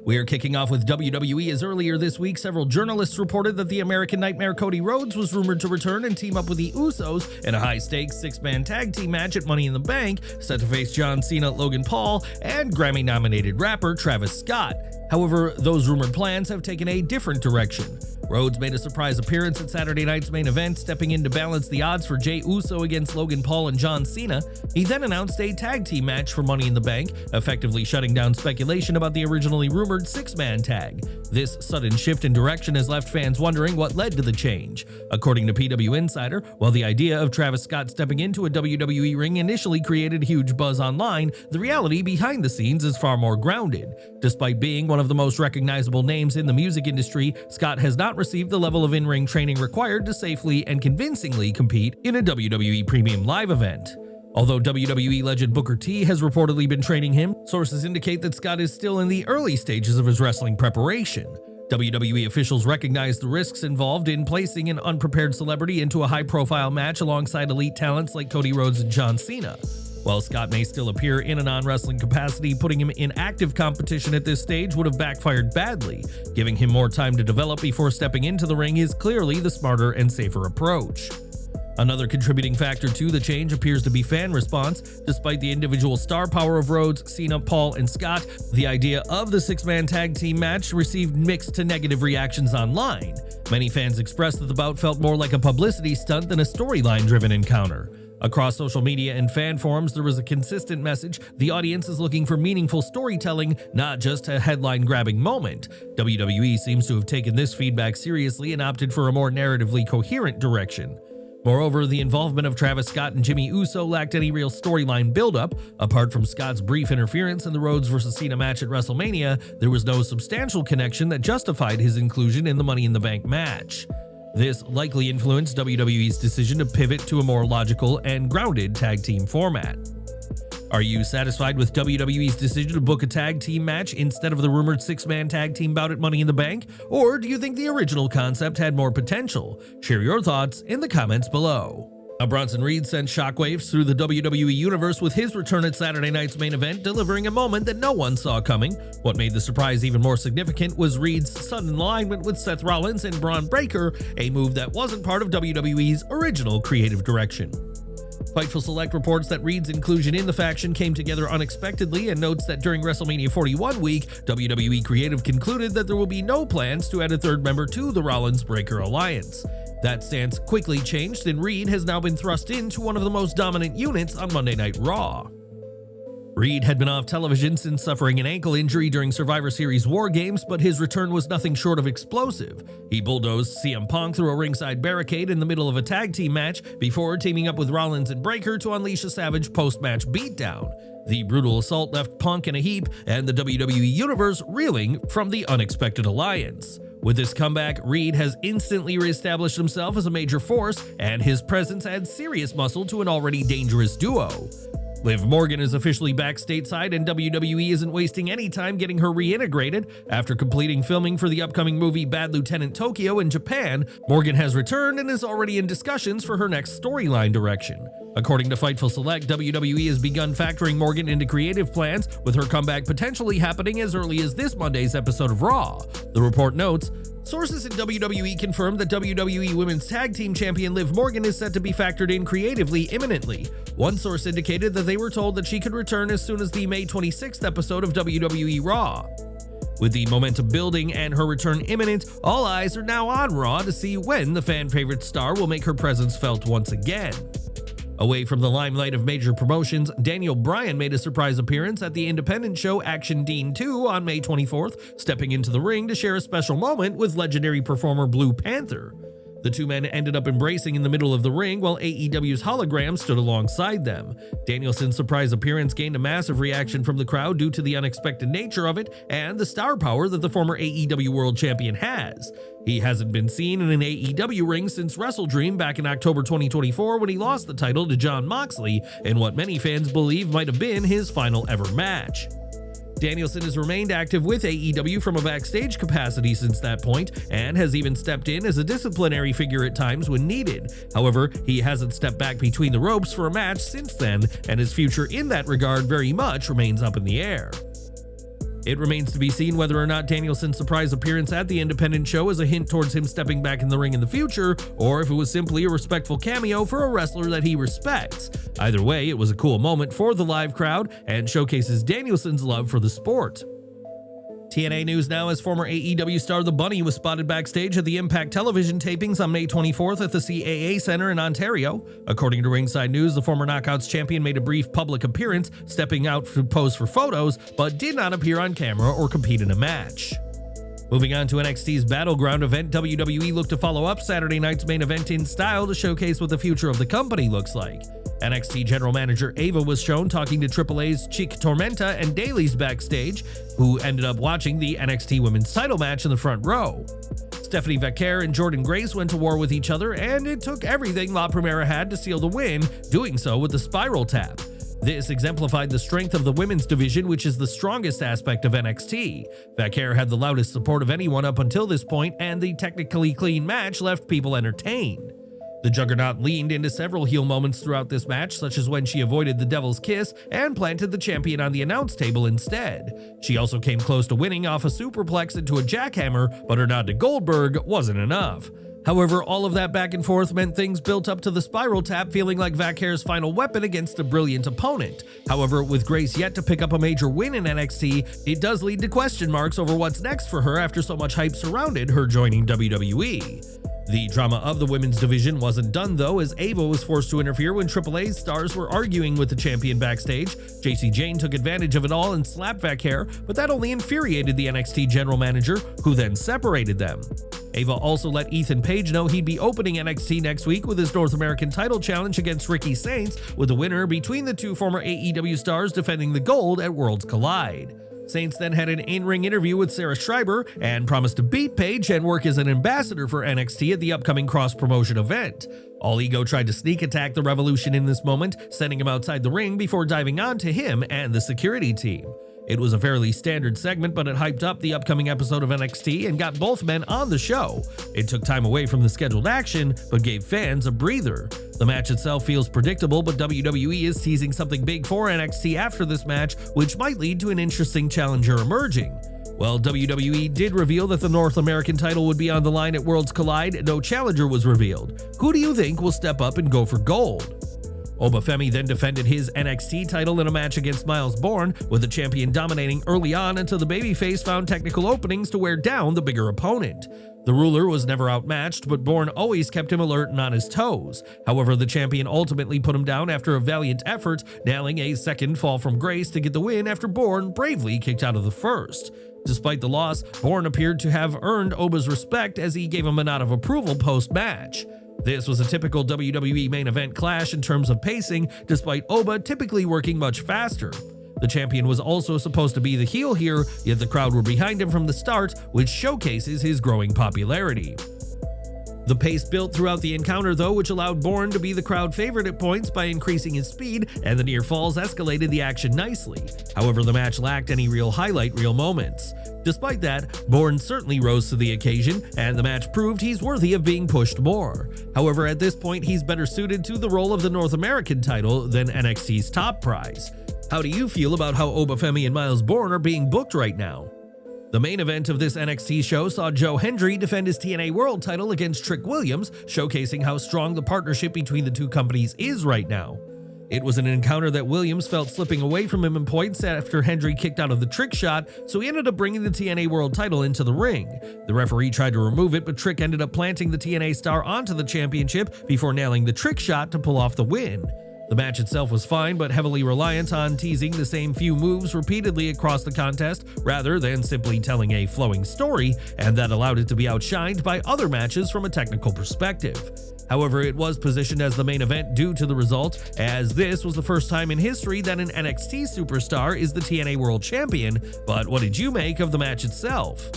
We are kicking off with WWE, as earlier this week, several journalists reported that the American Nightmare Cody Rhodes was rumored to return and team up with the Usos in a high-stakes six-man tag team match at Money in the Bank, set to face John Cena, Logan Paul, and Grammy-nominated rapper Travis Scott. However, those rumored plans have taken a different direction. Rhodes made a surprise appearance at Saturday night's main event, stepping in to balance the odds for Jey Uso against Logan Paul and John Cena. He then announced a tag team match for Money in the Bank, effectively shutting down speculation about the originally rumored six-man tag. This sudden shift in direction has left fans wondering what led to the change. According to PW Insider, while the idea of Travis Scott stepping into a WWE ring initially created huge buzz online, the reality behind the scenes is far more grounded. Despite being one of the most recognizable names in the music industry, Scott has not received the level of in-ring training required to safely and convincingly compete in a WWE Premium Live event. Although WWE legend Booker T has reportedly been training him, sources indicate that Scott is still in the early stages of his wrestling preparation. WWE officials recognize the risks involved in placing an unprepared celebrity into a high-profile match alongside elite talents like Cody Rhodes and John Cena. While Scott may still appear in a non-wrestling capacity, putting him in active competition at this stage would have backfired badly. Giving him more time to develop before stepping into the ring is clearly the smarter and safer approach. Another contributing factor to the change appears to be fan response. Despite the individual star power of Rhodes, Cena, Paul, and Scott, the idea of the six-man tag team match received mixed to negative reactions online. Many fans expressed that the bout felt more like a publicity stunt than a storyline-driven encounter. Across social media and fan forums, there was a consistent message: the audience is looking for meaningful storytelling, not just a headline-grabbing moment. WWE seems to have taken this feedback seriously and opted for a more narratively coherent direction. Moreover, the involvement of Travis Scott and Jimmy Uso lacked any real storyline buildup. Apart from Scott's brief interference in the Rhodes vs. Cena match at WrestleMania, there was no substantial connection that justified his inclusion in the Money in the Bank match. This likely influenced WWE's decision to pivot to a more logical and grounded tag team format. Are you satisfied with WWE's decision to book a tag team match instead of the rumored six-man tag team bout at Money in the Bank? Or do you think the original concept had more potential? Share your thoughts in the comments below. Bronson Reed sent shockwaves through the WWE universe with his return at Saturday night's main event, delivering a moment that no one saw coming. What made the surprise even more significant was Reed's sudden alignment with Seth Rollins and Braun Breaker, a move that wasn't part of WWE's original creative direction. Fightful Select reports that Reed's inclusion in the faction came together unexpectedly and notes that during WrestleMania 41 week, WWE Creative concluded that there will be no plans to add a third member to the Rollins-Breaker alliance. That stance quickly changed, and Reed has now been thrust into one of the most dominant units on Monday Night Raw. Reed had been off television since suffering an ankle injury during Survivor Series War Games, but his return was nothing short of explosive. He bulldozed CM Punk through a ringside barricade in the middle of a tag team match before teaming up with Rollins and Breaker to unleash a savage post-match beatdown. The brutal assault left Punk in a heap and the WWE Universe reeling from the unexpected alliance. With this comeback, Reed has instantly reestablished himself as a major force, and his presence adds serious muscle to an already dangerous duo. Liv Morgan is officially back stateside, and WWE isn't wasting any time getting her reintegrated. After completing filming for the upcoming movie Bad Lieutenant Tokyo in Japan, Morgan has returned and is already in discussions for her next storyline direction. According to Fightful Select, WWE has begun factoring Morgan into creative plans, with her comeback potentially happening as early as this Monday's episode of Raw. The report notes, sources in WWE confirmed that WWE Women's Tag Team Champion Liv Morgan is set to be factored in creatively imminently. One source indicated that they were told that she could return as soon as the May 26th episode of WWE Raw. With the momentum building and her return imminent, all eyes are now on Raw to see when the fan-favorite star will make her presence felt once again. Away from the limelight of major promotions, Bryan made a surprise appearance at the independent show Action Dean 2 on May 24th, stepping into the ring to share a special moment with legendary performer Blue Panther. The two men ended up embracing in the middle of the ring while AEW's hologram stood alongside them. Danielson's surprise appearance gained a massive reaction from the crowd due to the unexpected nature of it and the star power that the former AEW World Champion has. He hasn't been seen in an AEW ring since WrestleDream back in October 2024 when he lost the title to Jon Moxley in what many fans believe might have been his final ever match. Danielson has remained active with AEW from a backstage capacity since that point, and has even stepped in as a disciplinary figure at times when needed. However, he hasn't stepped back between the ropes for a match since then, and his future in that regard very much remains up in the air. It remains to be seen whether or not Danielson's surprise appearance at the independent show is a hint towards him stepping back in the ring in the future, or if it was simply a respectful cameo for a wrestler that he respects. Either way, it was a cool moment for the live crowd and showcases Danielson's love for the sport. TNA news now, as former AEW star The Bunny was spotted backstage at the Impact Television tapings on May 24th at the CAA Center in Ontario. According to Ringside News, the former Knockouts champion made a brief public appearance, stepping out to pose for photos, but did not appear on camera or compete in a match. Moving on to NXT's Battleground event, WWE looked to follow up Saturday night's main event in style to showcase what the future of the company looks like. NXT General Manager Ava was shown talking to AAA's Chick Tormenta and Daly's backstage, who ended up watching the NXT Women's title match in the front row. Stephanie Vaquer and Jordyn Grace went to war with each other, and it took everything La Primera had to seal the win, doing so with the spiral tap. This exemplified the strength of the women's division, which is the strongest aspect of NXT. Vaquer had the loudest support of anyone up until this point, and the technically clean match left people entertained. The Juggernaut leaned into several heel moments throughout this match, such as when she avoided the Devil's Kiss and planted the champion on the announce table instead. She also came close to winning off a superplex into a jackhammer, but her nod to Goldberg wasn't enough. However, all of that back and forth meant things built up to the spiral tap feeling like Vaquer's final weapon against a brilliant opponent. However, with Grace yet to pick up a major win in NXT, it does lead to question marks over what's next for her after so much hype surrounded her joining WWE. The drama of the women's division wasn't done though, as Ava was forced to interfere when AAA's stars were arguing with the champion backstage. JC Jane took advantage of it all and slapped Vaquer, but that only infuriated the NXT general manager, who then separated them. Ava also let Ethan Page know he'd be opening NXT next week with his North American title challenge against Ricky Saints, with the winner between the two former AEW stars defending the gold at Worlds Collide. Saints then had an in-ring interview with Sarah Schreiber and promised to beat Page and work as an ambassador for NXT at the upcoming cross-promotion event. All Ego tried to sneak attack the Revolution in this moment, sending him outside the ring before diving onto him and the security team. It was a fairly standard segment, but it hyped up the upcoming episode of NXT and got both men on the show. It took time away from the scheduled action, but gave fans a breather. The match itself feels predictable, but WWE is teasing something big for NXT after this match, which might lead to an interesting challenger emerging. While WWE did reveal that the North American title would be on the line at Worlds Collide, no challenger was revealed. Who do you think will step up and go for gold? Femi then defended his NXT title in a match against Myles Borne, with the champion dominating early on until the babyface found technical openings to wear down the bigger opponent. The ruler was never outmatched, but Borne always kept him alert and on his toes. However, the champion ultimately put him down after a valiant effort, nailing a second fall from grace to get the win after Borne bravely kicked out of the first. Despite the loss, Borne appeared to have earned Oba's respect as he gave him a nod of approval post-match. This was a typical WWE main event clash in terms of pacing, despite Oba typically working much faster. The champion was also supposed to be the heel here, yet the crowd were behind him from the start, which showcases his growing popularity. The pace built throughout the encounter though, which allowed Borne to be the crowd favorite at points by increasing his speed, and the near falls escalated the action nicely. However, the match lacked any real highlight reel moments. Despite that, Borne certainly rose to the occasion, and the match proved he's worthy of being pushed more. However, at this point, he's better suited to the role of the North American title than NXT's top prize. How do you feel about how Femi and Myles Borne are being booked right now? The main event of this NXT show saw Hendry defend his TNA World title against Trick Williams, showcasing how strong the partnership between the two companies is right now. It was an encounter that Williams felt slipping away from him in points after Hendry kicked out of the trick shot, so he ended up bringing the TNA World title into the ring. The referee tried to remove it, but Trick ended up planting the TNA star onto the championship before nailing the trick shot to pull off the win. The match itself was fine, but heavily reliant on teasing the same few moves repeatedly across the contest rather than simply telling a flowing story, and that allowed it to be outshined by other matches from a technical perspective. However, it was positioned as the main event due to the result, as this was the first time in history that an NXT superstar is the TNA World Champion. But what did you make of the match itself?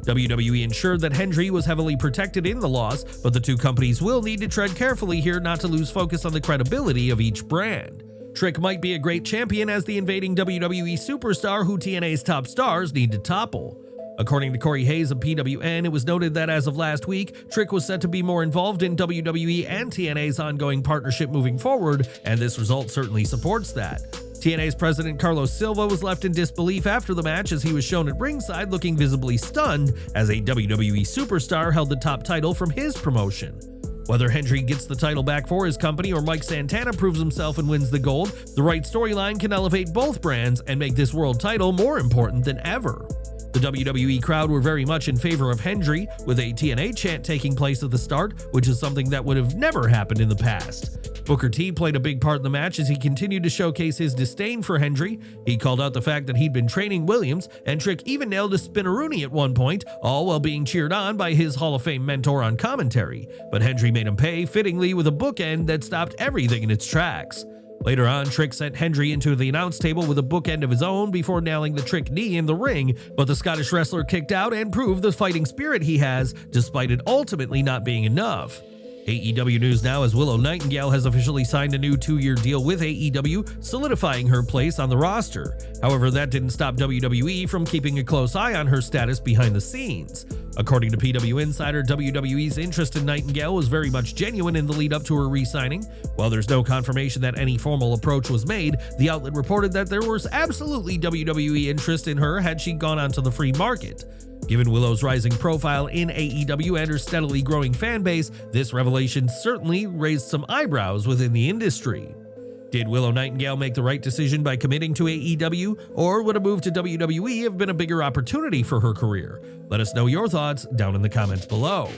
WWE ensured that Hendry was heavily protected in the loss, but the two companies will need to tread carefully here not to lose focus on the credibility of each brand. Trick might be a great champion as the invading WWE superstar who TNA's top stars need to topple. According to Corey Hayes of PWN, it was noted that as of last week, Trick was set to be more involved in WWE and TNA's ongoing partnership moving forward, and this result certainly supports that. TNA's president Carlos Silva was left in disbelief after the match as he was shown at ringside looking visibly stunned as a WWE superstar held the top title from his promotion. Whether Hendry gets the title back for his company or Mike Santana proves himself and wins the gold, the right storyline can elevate both brands and make this world title more important than ever. The WWE crowd were very much in favor of Hendry, with a TNA chant taking place at the start, which is something that would have never happened in the past. Booker T played a big part in the match as he continued to showcase his disdain for Hendry. He called out the fact that he'd been training Williams, and Trick even nailed a spinneroonie at one point, all while being cheered on by his Hall of Fame mentor on commentary. But Hendry made him pay fittingly with a bookend that stopped everything in its tracks. Later on, Trick sent Hendry into the announce table with a bookend of his own before nailing the Trick knee in the ring, but the Scottish wrestler kicked out and proved the fighting spirit he has, despite it ultimately not being enough. AEW news now as Willow Nightingale has officially signed a new 2-year deal with AEW, solidifying her place on the roster. However, that didn't stop WWE from keeping a close eye on her status behind the scenes. According to PW Insider, WWE's interest in Nightingale was very much genuine in the lead up to her re-signing. While there's no confirmation that any formal approach was made, the outlet reported that there was absolutely WWE interest in her had she gone onto the free market. Given Willow's rising profile in AEW and her steadily growing fan base, this revelation certainly raised some eyebrows within the industry. Did Willow Nightingale make the right decision by committing to AEW, or would a move to WWE have been a bigger opportunity for her career? Let us know your thoughts down in the comments below.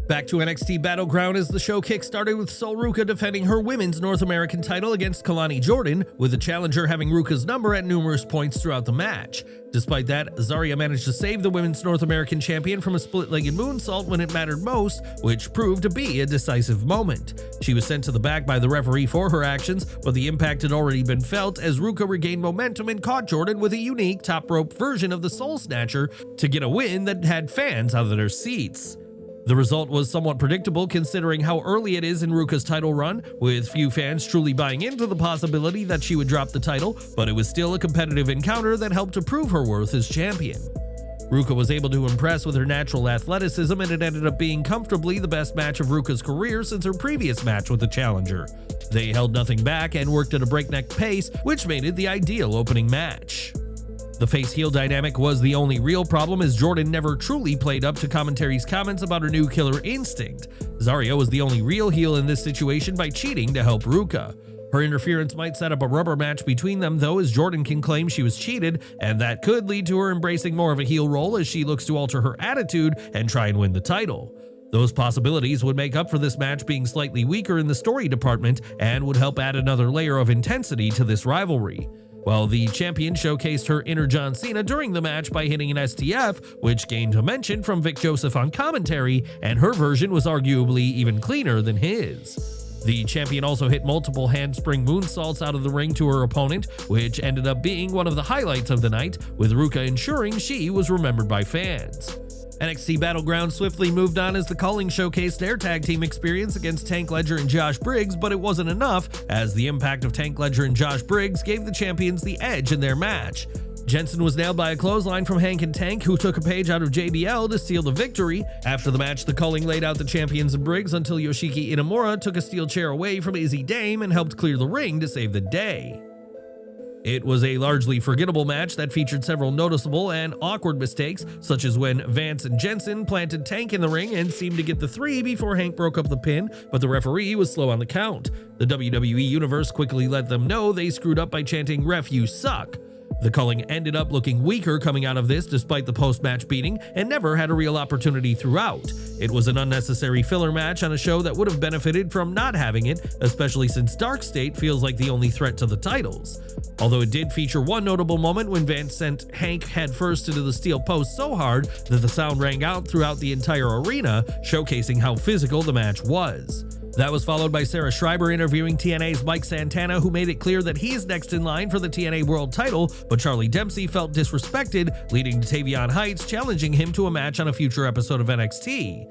Back to NXT Battleground as the show kick-started with Ruca defending her women's North American title against Jordyn, with the challenger having Ruca's number at numerous points throughout the match. Despite that, Zarya managed to save the women's North American champion from a split-legged moonsault when it mattered most, which proved to be a decisive moment. She was sent to the back by the referee for her actions, but the impact had already been felt as Ruca regained momentum and caught Jordyn with a unique top rope version of the Soul Snatcher to get a win that had fans out of their seats. The result was somewhat predictable considering how early it is in Ruca's title run, with few fans truly buying into the possibility that she would drop the title, but it was still a competitive encounter that helped to prove her worth as champion. Ruca was able to impress with her natural athleticism, and it ended up being comfortably the best match of Ruca's career since her previous match with the challenger. They held nothing back and worked at a breakneck pace, which made it the ideal opening match. The face-heel dynamic was the only real problem, as Jordyn never truly played up to commentary's comments about her new killer instinct. Zarya was the only real heel in this situation by cheating to help Ruca. Her interference might set up a rubber match between them though, as Jordyn can claim she was cheated, and that could lead to her embracing more of a heel role as she looks to alter her attitude and try and win the title. Those possibilities would make up for this match being slightly weaker in the story department and would help add another layer of intensity to this rivalry. Well, the champion showcased her inner John Cena during the match by hitting an STF, which gained a mention from Vic Joseph on commentary, and her version was arguably even cleaner than his. The champion also hit multiple handspring moonsaults out of the ring to her opponent, which ended up being one of the highlights of the night, with Ruca ensuring she was remembered by fans. NXT Battleground swiftly moved on as the Culling showcased their tag team experience against Tank Ledger and Josh Briggs, but it wasn't enough, as the impact of Tank Ledger and Josh Briggs gave the champions the edge in their match. Jensen was nailed by a clothesline from Hank and Tank, who took a page out of JBL to seal the victory. After the match, the Culling laid out the champions and Briggs until Yoshiki Inamura took a steel chair away from Izzy Dame and helped clear the ring to save the day. It was a largely forgettable match that featured several noticeable and awkward mistakes, such as when Vance and Jensen planted Tank in the ring and seemed to get the 3 before Hank broke up the pin, but the referee was slow on the count. The WWE Universe quickly let them know they screwed up by chanting "Ref, you suck." The Culling ended up looking weaker coming out of this despite the post-match beating, and never had a real opportunity throughout. It was an unnecessary filler match on a show that would have benefited from not having it, especially since Dark State feels like the only threat to the titles. Although it did feature one notable moment when Vance sent Hank headfirst into the steel post so hard that the sound rang out throughout the entire arena, showcasing how physical the match was. That was followed by Sarah Schreiber interviewing TNA's Mike Santana, who made it clear that he is next in line for the TNA World title, but Charlie Dempsey felt disrespected, leading to Tavion Heights challenging him to a match on a future episode of NXT.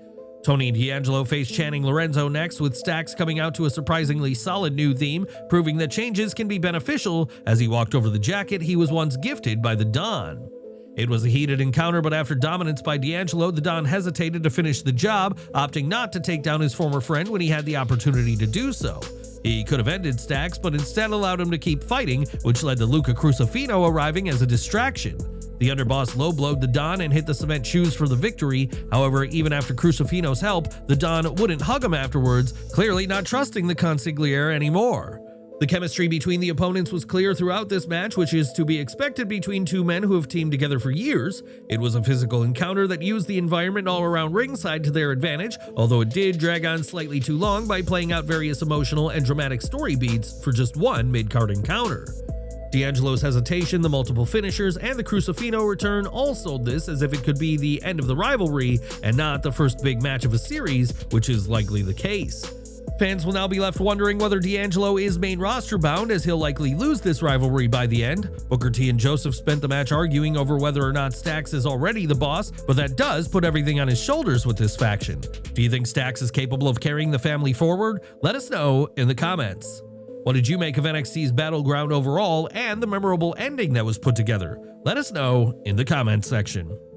Tony and D'Angelo faced Channing Lorenzo next, with Stax coming out to a surprisingly solid new theme, proving that changes can be beneficial as he walked over the jacket he was once gifted by the Don. It was a heated encounter, but after dominance by D'Angelo, the Don hesitated to finish the job, opting not to take down his former friend when he had the opportunity to do so. He could have ended Stacks, but instead allowed him to keep fighting, which led to Luca Crusifino arriving as a distraction. The underboss low-blowed the Don and hit the cement shoes for the victory. However, even after Crusifino's help, the Don wouldn't hug him afterwards, clearly not trusting the consigliere anymore. The chemistry between the opponents was clear throughout this match, which is to be expected between two men who have teamed together for years. It was a physical encounter that used the environment all around ringside to their advantage, although it did drag on slightly too long by playing out various emotional and dramatic story beats for just one mid-card encounter. D'Angelo's hesitation, the multiple finishers, and the Crusifino return all sold this as if it could be the end of the rivalry and not the first big match of a series, which is likely the case. Fans will now be left wondering whether D'Angelo is main roster bound, as he'll likely lose this rivalry by the end. Booker T and Joseph spent the match arguing over whether or not Stacks is already the boss, but that does put everything on his shoulders with this faction. Do you think Stacks is capable of carrying the family forward? Let us know in the comments. What did you make of NXT's Battleground overall and the memorable ending that was put together? Let us know in the comments section.